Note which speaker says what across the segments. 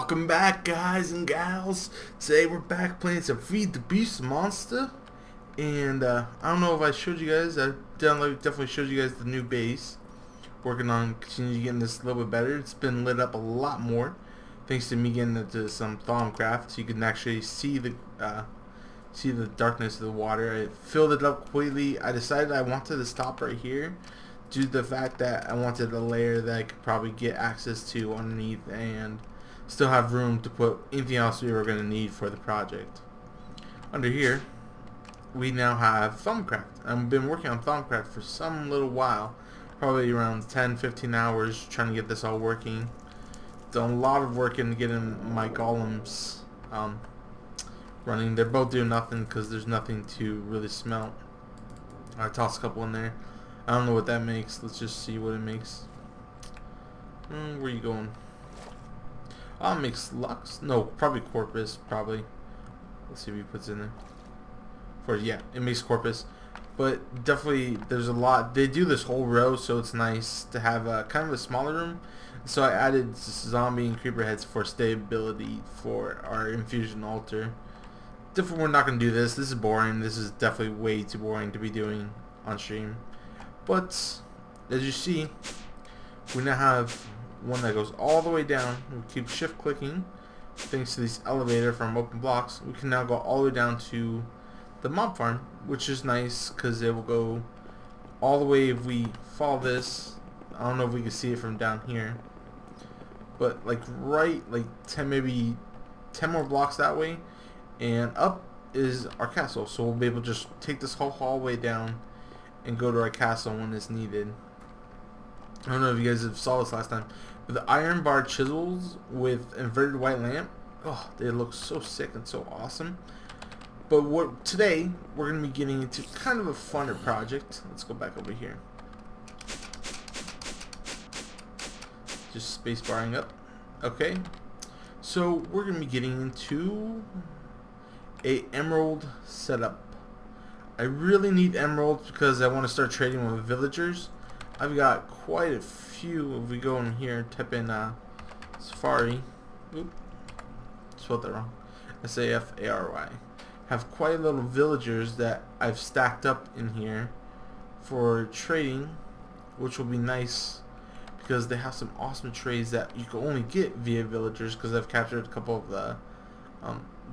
Speaker 1: Welcome back, guys and gals. Today we're back playing some Feed the Beast Monster. And I don't know if I showed you guys. I definitely showed you guys the new base. Working on continuing getting this a little bit better. It's been lit up a lot more thanks to me getting into some Thaumcraft, so you can actually see the darkness of the water. I filled it up completely. I decided I wanted to stop right here due to the fact that I wanted a layer that I could probably get access to underneath and still have room to put anything else we were going to need for the project. Under here, we now have Thaumcraft. I've been working on Thaumcraft for some little while, probably around 10-15 hours, trying to get this all working. Done a lot of work in getting my golems running. They're both doing nothing because there's nothing to really smelt. I tossed a couple in there. I don't know what that makes. Let's just see what it makes. Where are you going? Oh, it makes Lux? No, probably Corpus, probably. Let's see what he puts in there. Yeah, it makes Corpus. But definitely, there's a lot. They do this whole row, so it's nice to have a kind of a smaller room. So I added zombie and creeper heads for stability for our infusion altar. Definitely, we're not going to do this. This is boring. This is definitely way too boring to be doing on stream. But, as you see, we now have one that goes all the way down. We keep shift clicking. Thanks to this elevator from open blocks, we can now go all the way down to the mob farm, which is nice because it will go all the way. If we follow this, I don't know if we can see it from down here, but like right, like 10, maybe 10 more blocks that way, and up is our castle. So we'll be able to just take this whole hallway down and go to our castle when it's needed. I don't know if you guys have saw this last time, but the iron bar chisels with inverted white lamp, oh, they look so sick and so awesome. But today we're going to be getting into kind of a funner project. Let's go back over here. Just space barring up. Okay. So we're going to be getting into a emerald setup. I really need emeralds because I want to start trading with villagers. I've got quite a few. If we go in here, type in Safari. Oop, spelled that wrong. S-A-F-A-R-Y. Have quite a little villagers that I've stacked up in here for trading, which will be nice because they have some awesome trades that you can only get via villagers. Because I've captured a couple of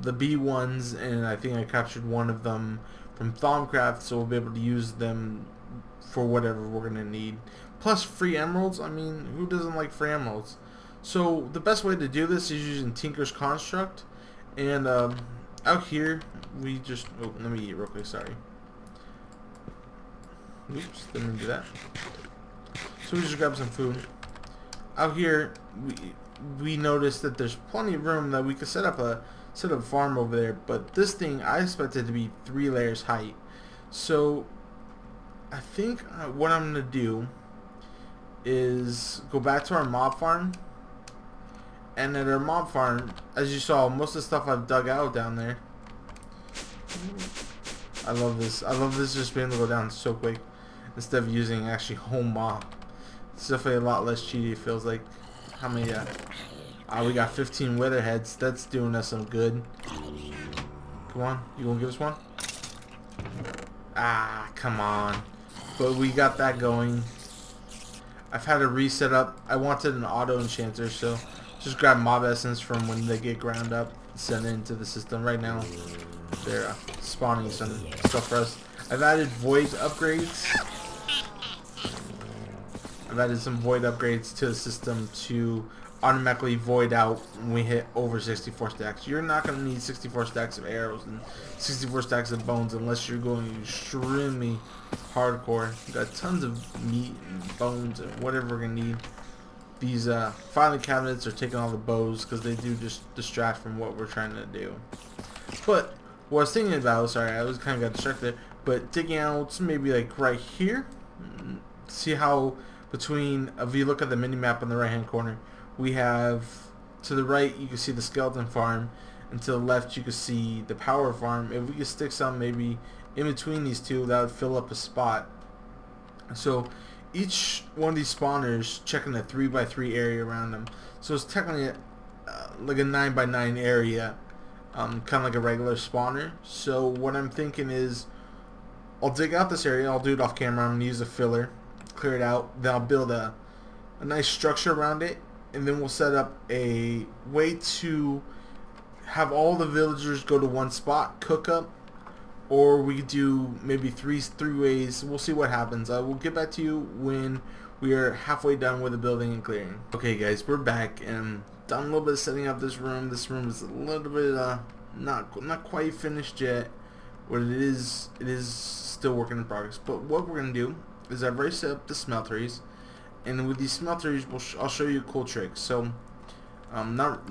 Speaker 1: the B ones, and I think I captured one of them from Thaumcraft, so we'll be able to use them for whatever we're gonna need. Plus free emeralds. I mean, who doesn't like free emeralds? So the best way to do this is using Tinker's Construct, and out here we just let me eat real quick. Sorry. Oops, didn't do that. So we just grab some food. Out here we noticed that there's plenty of room that we could set up a farm over there, but this thing I expected to be 3 layers height. So I think what I'm gonna do is go back to our mob farm, and at our mob farm, as you saw, most of the stuff I've dug out down there. I love this. I love this just being able to go down so quick instead of using actually home mob. It's definitely a lot less cheaty. It feels like. How many? We got 15 witherheads. That's doing us some good. Come on, you gonna give us one? Ah, come on. But we got that going. I've had to reset up. I wanted an auto enchanter, so just grab mob essence from when they get ground up, send it into the system. Right now, they're spawning some stuff for us. I've added void upgrades. I've added some void upgrades to the system to automatically void out when we hit over 64 stacks. You're not going to need 64 stacks of arrows and 64 stacks of bones unless you're going extremely hardcore. We've got tons of meat and bones and whatever we're going to need. These filing cabinets are taking all the bows because they do just distract from what we're trying to do. But what I was thinking about, sorry, I was kind of got distracted, but digging out maybe like right here. See how between, if you look at the mini map on the right hand corner, we have to the right you can see the skeleton farm, and to the left you can see the power farm. If we could stick some maybe in between these two, that would fill up a spot. So each one of these spawners checking a 3x3 area around them. So it's technically like a 9x9 area, kind of like a regular spawner. So what I'm thinking is, I'll dig out this area. I'll do it off camera. I'm gonna use a filler, clear it out. Then I'll build a nice structure around it, and then we'll set up a way to have all the villagers go to one spot, cook up, or we could do maybe three ways. We'll see what happens. I will get back to you when we are halfway done with the building and clearing. Okay guys, we're back and done a little bit of setting up this room. This room is a little bit not quite finished yet. What it is still work in progress. But what we're gonna do is I've already set up the smelteries, and with these smelteries I'll show you a cool trick. So not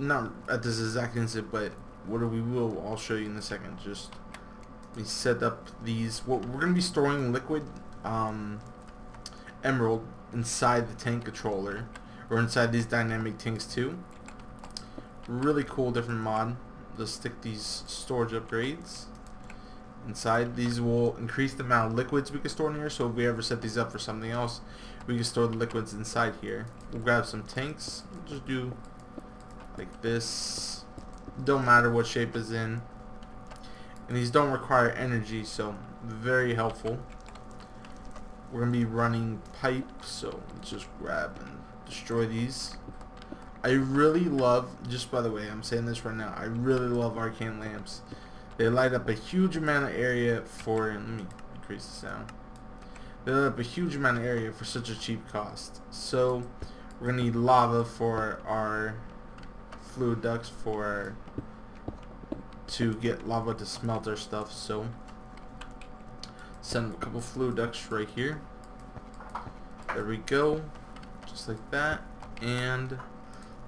Speaker 1: at this exact instant, but I'll show you in a second. Just we set up these. We're gonna be storing liquid emerald inside the tank controller, or inside these dynamic tanks too. Really cool, different mod. Let's stick these storage upgrades inside. These will increase the amount of liquids we can store in here, so if we ever set these up for something else, we can store the liquids inside here. We'll grab some tanks. We'll just do like this. Don't matter what shape is in. And these don't require energy, so very helpful. We're going to be running pipe, so let's just grab and destroy these. I really love, just by the way, I'm saying this right now, I really love arcane lamps. They light up a huge amount of area for, let me increase the sound. They light up a huge amount of area for such a cheap cost. So we're going to need lava for our fluid ducts to get lava to smelt our stuff. So send a couple fluid ducts right here. There we go, just like that. And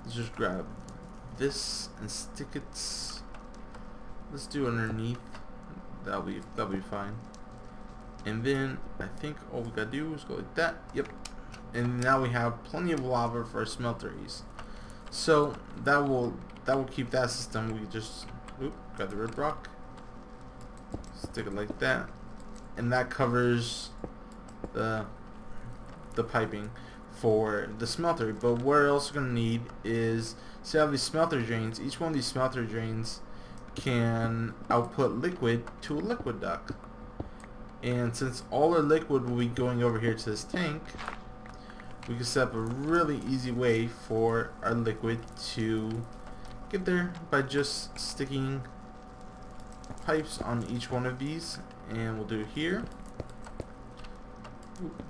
Speaker 1: let's just grab this and stick it. Let's do underneath. That'll be fine. And then I think all we gotta do is go like that. Yep. And now we have plenty of lava for our smelteries. So that will keep that system. We just got the red rock. Stick it like that. And that covers the piping for the smelter. But what we're also going to need is, see how these smelter drains, each one of these smelter drains can output liquid to a liquid duct. And since all our liquid will be going over here to this tank, we can set up a really easy way for our liquid to get there by just sticking pipes on each one of these. And we'll do it here.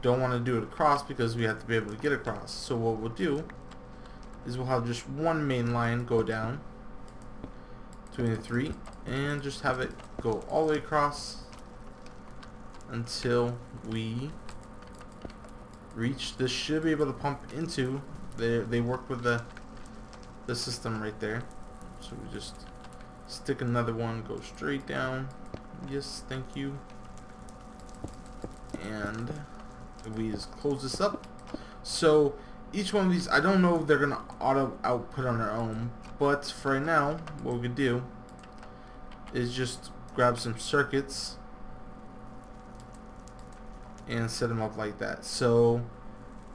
Speaker 1: Don't want to do it across because we have to be able to get across. So what we'll do is we'll have just one main line go down between the three, and just have it go all the way across until we reach. This should be able to pump into. They work with the system right there. So we just stick another one, go straight down. Yes, thank you. And we just close this up. So each one of these, I don't know if they're gonna auto output on their own, but for right now, what we can do is just grab some circuits and set them up like that. So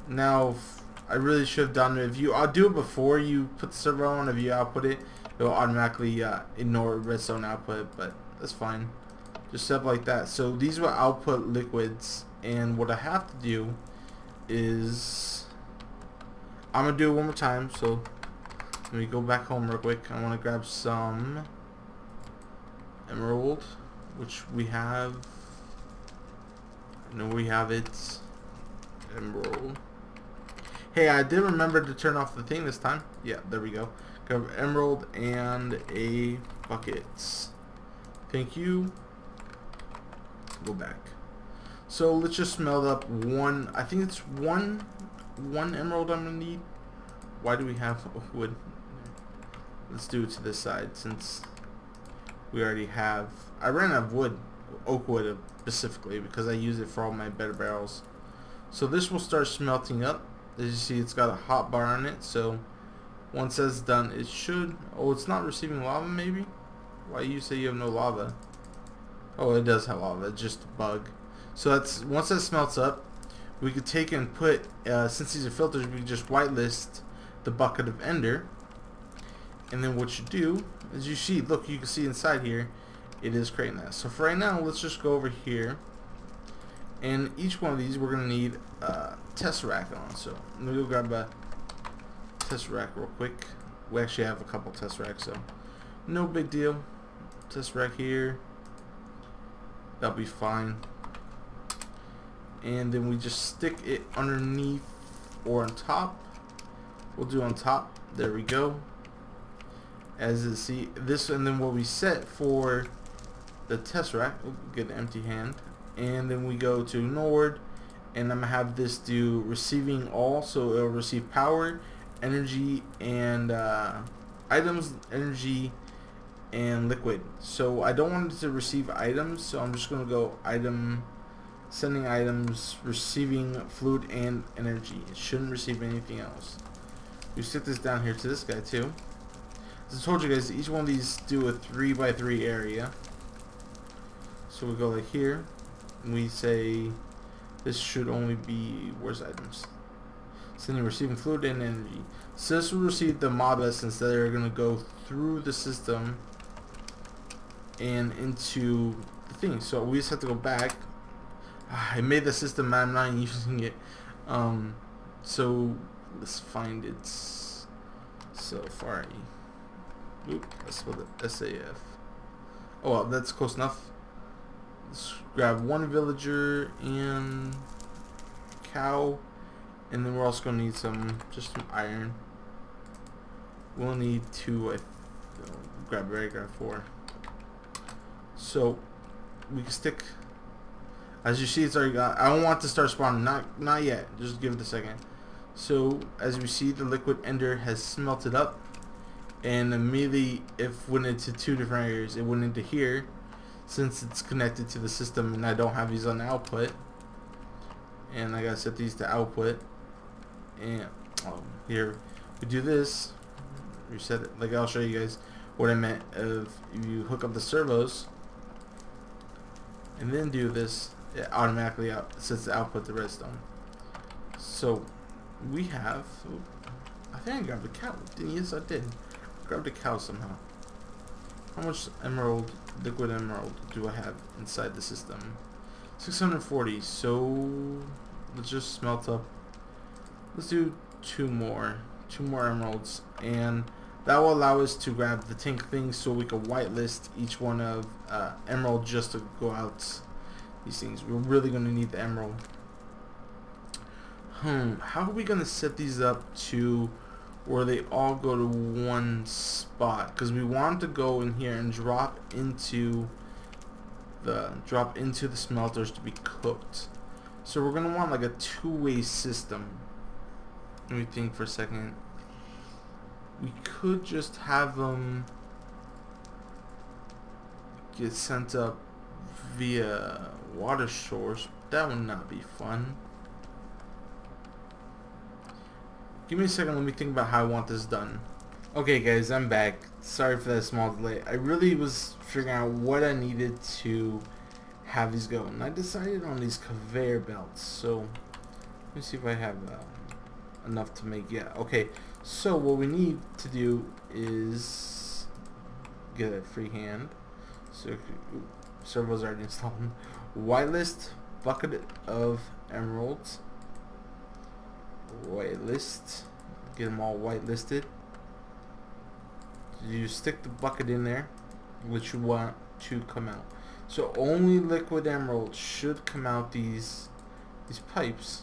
Speaker 1: now I really should have done it. I'll do it before you put the server on. If you output it, it'll automatically ignore redstone output, but that's fine. Just set up like that. So these will output liquids, and what I have to do is I'm gonna do it one more time. So let me go back home real quick. I want to grab some emerald, which we have. I know we have it. Emerald. Hey, I did remember to turn off the thing this time. Yeah, there we go. Grab emerald and a bucket. Thank you. Go back. So let's just smelt up one. I think it's one emerald I'm gonna need. Why do we have wood? Let's do it to this side since we already have. I ran out of wood, oak wood specifically, because I use it for all my better barrels. So this will start smelting up. As you see, it's got a hot bar on it. So once that's done, it should. Oh, it's not receiving lava. Maybe. Why you say you have no lava? Oh, it does have lava. It's just a bug. So that's once that smelts up, we could take and put. Since these are filters, we can just whitelist the bucket of ender, And then what you do is you see, look, you can see inside here, it is creating that. So for right now, let's just go over here. And each one of these, we're going to need a Tesseract on. So let me go grab a Tesseract real quick. We actually have a couple Tesseracts, so no big deal. Tesseract here. That'll be fine. And then we just stick it underneath or on top. We'll do on top. There we go. As you see, this, and then what we set for the Tesseract, get an empty hand, and then we go to Nord, and I'm gonna have this do receiving all, so it'll receive power, energy, and items, energy, and liquid. So I don't want it to receive items, so I'm just gonna go item, sending items, receiving fluid and energy. It shouldn't receive anything else. We stick this down here to this guy too. As I told you guys, each one of these do a 3x3 area. So we go like here, and we say this should only be, where's items? Sending, receiving fluid and energy. So this will receive the mob essence that are gonna go through the system and into the thing. So we just have to go back. I made the system, I'm not using it. So let's find it. Safari. Oop, let's spell it SAF. Oh well, that's close enough. Let's grab one villager and cow, and then we're also gonna need some, just some iron. We'll need to grab 4. So we can stick. As you see, it's already got. I don't want to start spawning. Not yet. Just give it a second. So as we see, the liquid ender has smelted up, and immediately it went into 2 different areas. It went into here, since it's connected to the system, and I don't have these on output. And I gotta set these to output. And here we do this. Reset it. Like I'll show you guys what I meant of if you hook up the servos and then do this, it automatically sets the output to redstone. So we have, I think I grabbed a cow. Yes, I did. I grabbed a cow somehow. How much emerald, liquid emerald, do I have inside the system? 640. So let's just smelt up. Let's do 2 more emeralds, and that will allow us to grab the tank things, so we can whitelist each one of emerald just to go out these things. We're really going to need the emerald. How are we going to set these up to where they all go to one spot? Because we want to go in here and drop into the smelters to be cooked. So we're going to want like a 2-way system. Let me think for a second. We could just have them get sent up via water source. That would not be fun. Give me a second, let me think about how I want this done. Okay guys, I'm back. Sorry for that small delay. I really was figuring out what I needed to have these go, and I decided on these conveyor belts. So let me see if I have enough to make. Yeah, okay. So what we need to do is get a free hand. So servos already installed. Whitelist bucket of emeralds. Whitelist. Get them all whitelisted. You stick the bucket in there, which you want to come out. So only liquid emerald should come out these pipes.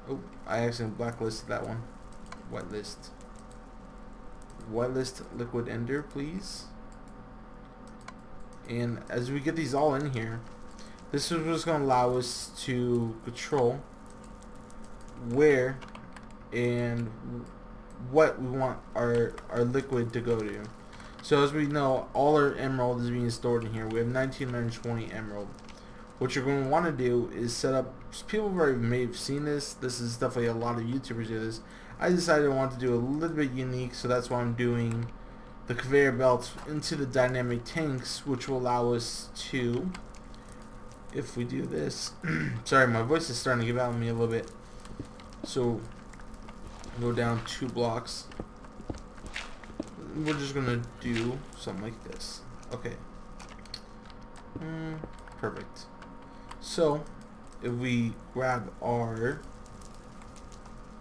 Speaker 1: Oh, I accidentally blacklisted that one. Whitelist. Whitelist liquid ender, please. And as we get these all in here, this is what's going to allow us to control where and what we want our liquid to go to. So as we know, all our emerald is being stored in here. We have 1920 emerald. What you're going to want to do is set up, people may have seen this, this is definitely a lot of YouTubers do this. I decided I want to do a little bit unique, so that's why I'm doing the conveyor belts into the dynamic tanks, which will allow us to, if we do this, sorry, my voice is starting to give out on me a little bit. So go down 2 blocks, we're just gonna do something like this. Okay. Perfect. So, if we grab our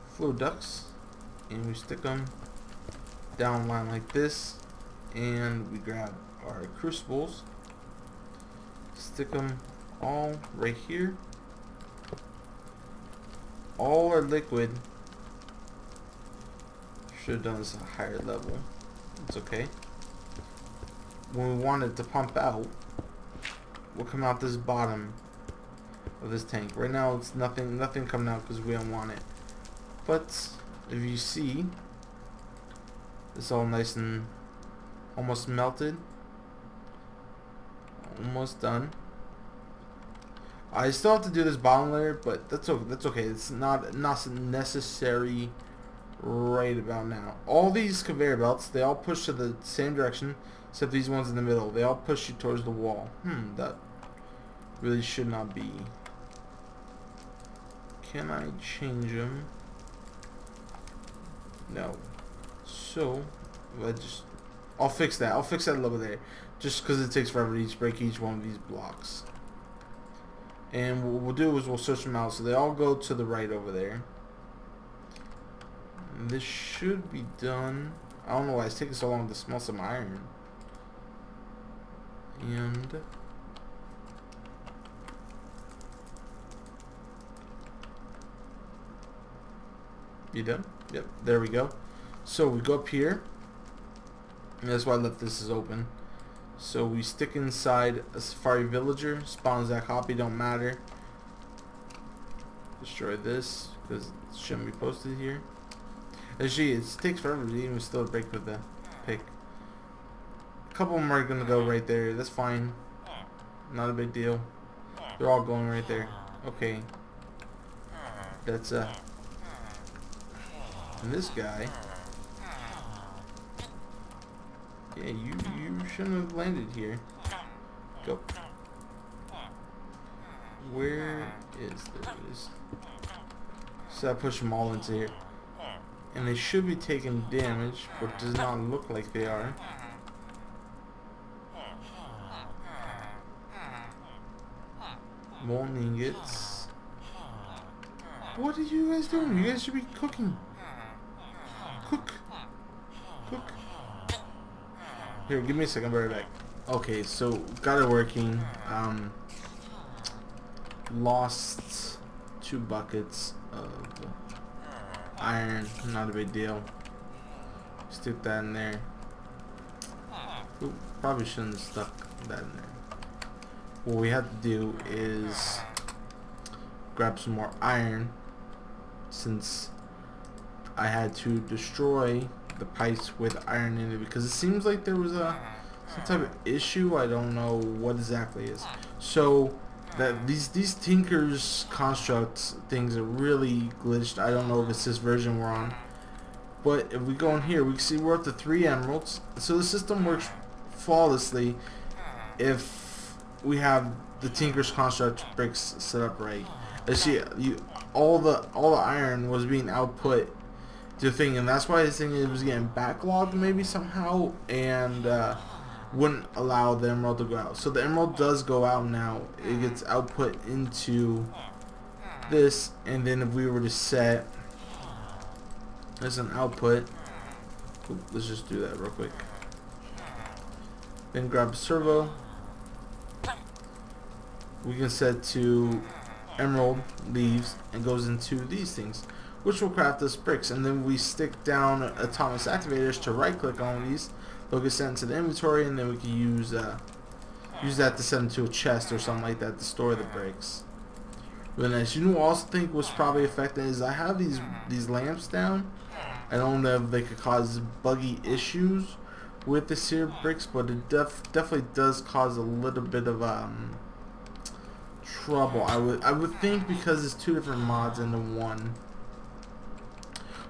Speaker 1: flow ducts and we stick them down line like this, and we grab our crucibles, stick them all right here. All our liquid, should have done this at a higher level. It's okay. When we want it to pump out, we'll come out this bottom of this tank. Right now it's nothing coming out because we don't want it. But if you see, it's all nice and almost melted. Almost done. I still have to do this bottom layer, but that's okay. It's not necessary right about now. All these conveyor belts, they all push to the same direction, except these ones in the middle. They all push you towards the wall. That really should not be. Can I change them? No. So, I'll fix that. I'll fix that a little bit there. Just because it takes forever to break each one of these blocks. And what we'll do is we'll search them out. So they all go to the right over there. And this should be done. I don't know why it's taking so long to smell some iron. And you done? Yep, there we go. So we go up here. And that's why I left this as open. So we stick inside a safari villager. Spawns that copy, don't matter. Destroy this because it shouldn't be posted here. Actually, it takes forever to even still break with the pick. A couple of them are gonna go right there. That's fine. Not a big deal. They're all going right there. Okay. That's and this guy. Yeah, you shouldn't have landed here. Go. Where is this? So I push them all into here. And they should be taking damage, but does not look like they are. Molten ingots. What are you guys doing? You guys should be cooking. Cook. Here, give me a second, I'll be right back. Okay, so got it working. Lost 2 buckets of iron, not a big deal. Stick that in there. Ooh, probably shouldn't have stuck that in there. What we have to do is grab some more iron, since I had to destroy the pipes with iron in it, because it seems like there was some type of issue. I don't know what exactly is. So that these Tinker's constructs things are really glitched. I don't know if it's this version we're on, but if we go in here, we can see we're up to 3 emeralds. So the system works flawlessly if we have the Tinker's construct bricks set up right. See, all the iron was being output to the thing, and that's why this thing was getting backlogged maybe somehow, and wouldn't allow the emerald to go out. So the emerald does go out now. It gets output into this, and then if we were to set as an output, let's just do that real quick. Then grab servo. We can set to emerald leaves and goes into these things, which will craft us bricks. And then we stick down autonomous activators to right click on these. They'll get sent to the inventory, and then we can use that to send them to a chest or something like that to store the bricks. Really nice. You know what I also think was probably affecting is I have these lamps down. I don't know if they could cause buggy issues with the seared bricks, but it definitely does cause a little bit of trouble. I would think, because it's 2 different mods into one.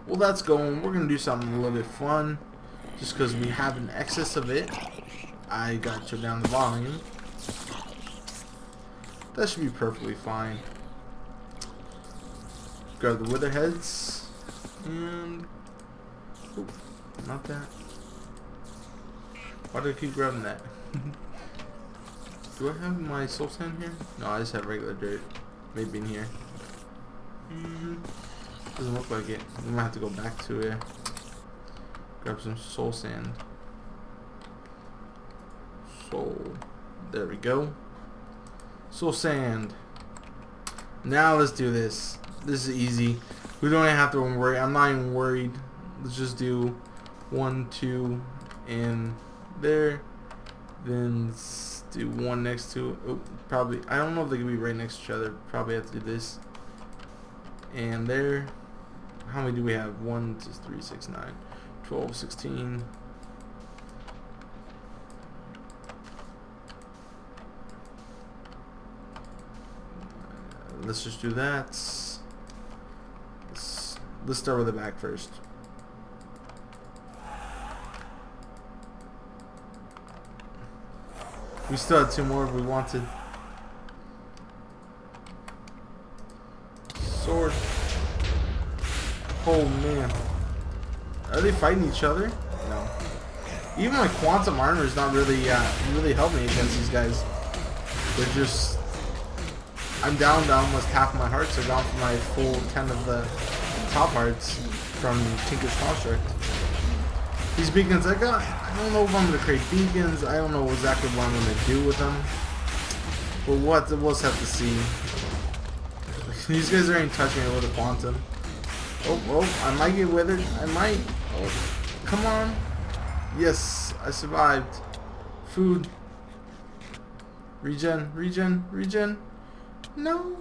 Speaker 1: Well, that's going. We're gonna do something a little bit fun, just because we have an excess of it. I got to turn down the volume. That should be perfectly fine. Grab the wither heads and not that. Why do I keep grabbing that? Do I have my soul sand here? No, I just have regular dirt. Maybe in here. Doesn't look like it. We might have to go back to it. Grab some soul sand. Soul. There we go. Soul sand. Now let's do this. This is easy. We don't even have to worry. I'm not even worried. Let's just do 1, 2, and there. Then let's do one next to it. Oh, probably. I don't know if they can be right next to each other. Probably have to do this. And there. How many do we have? 1, 2, 3, 6, 9, 12, 16. Let's just do that. Let's start with the back first. We still had 2 more if we wanted. Sword. Oh man. Are they fighting each other? No. Even my quantum armor is not really really helping me against these guys. They're just, I'm down to almost half my hearts. They're down for my full 10 of the top hearts from Tinker's Construct. These beacons, I don't know if I'm going to create beacons. I don't know exactly what I'm going to do with them. But we'll just have to see. These guys are ain't touching me with a quantum. Oh, I might get withered. I might. Oh, come on. Yes, I survived. Food. Regen. No.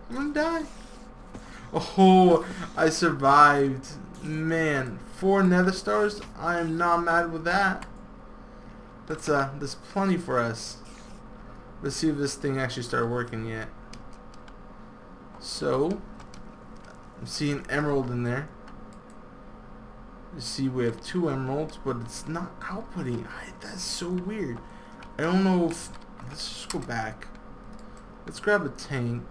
Speaker 1: I'm gonna die. Oh, I survived. Man, 4 nether stars. I am not mad with that. That's plenty for us. Let's see if this thing actually started working yet. So, I'm seeing emerald in there. You see we have 2 emeralds, but it's not outputting. That's so weird. I don't know if... Let's just go back. Let's grab a tank.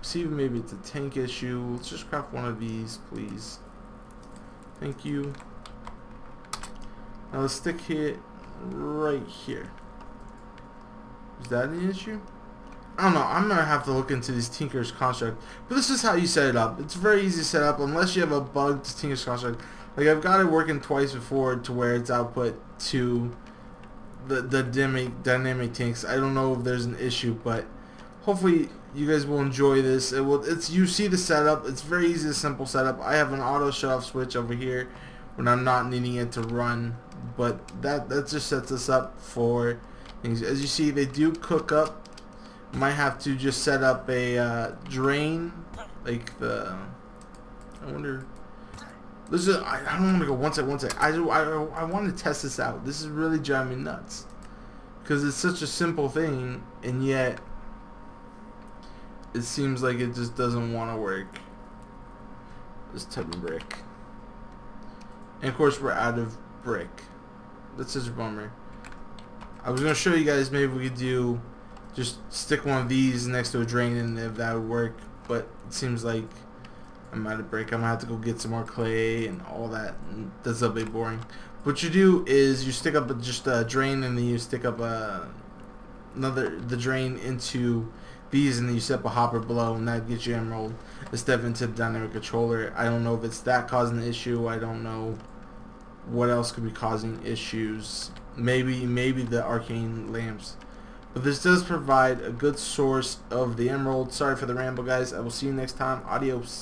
Speaker 1: See if maybe it's a tank issue. Let's just craft one of these, please. Thank you. Now let's stick it right here. Is that an issue? I don't know. I'm gonna have to look into these Tinker's Construct. But this is how you set it up. It's very easy to set up unless you have a bugged Tinker's Construct. Like I've got it working twice before to where it's output to the dynamic tanks. I don't know if there's an issue, but hopefully you guys will enjoy this. You see the setup. It's very easy, simple setup. I have an auto shut off switch over here when I'm not needing it to run, but that just sets us up for things. As you see, they do cook up. Might have to just set up a drain, like the. I wonder. This is. I don't want to go one sec. I want to test this out. This is really driving me nuts, because it's such a simple thing, and yet it seems like it just doesn't want to work. This type of brick, and of course we're out of brick. That's just a bummer. I was gonna show you guys maybe we could do. Just stick one of these next to a drain and if that would work, but it seems like I'm out of brick. I'm gonna have to go get some more clay and all that, and that's a bit boring. What you do is you stick up just a drain and then you stick up the drain into these and then you set up a hopper below and that gets you emerald instead of into the dynamic controller. I don't know if it's that causing the issue. I don't know what else could be causing issues. Maybe the arcane lamps. But this does provide a good source of the emerald. Sorry for the ramble, guys. I will see you next time. Adios.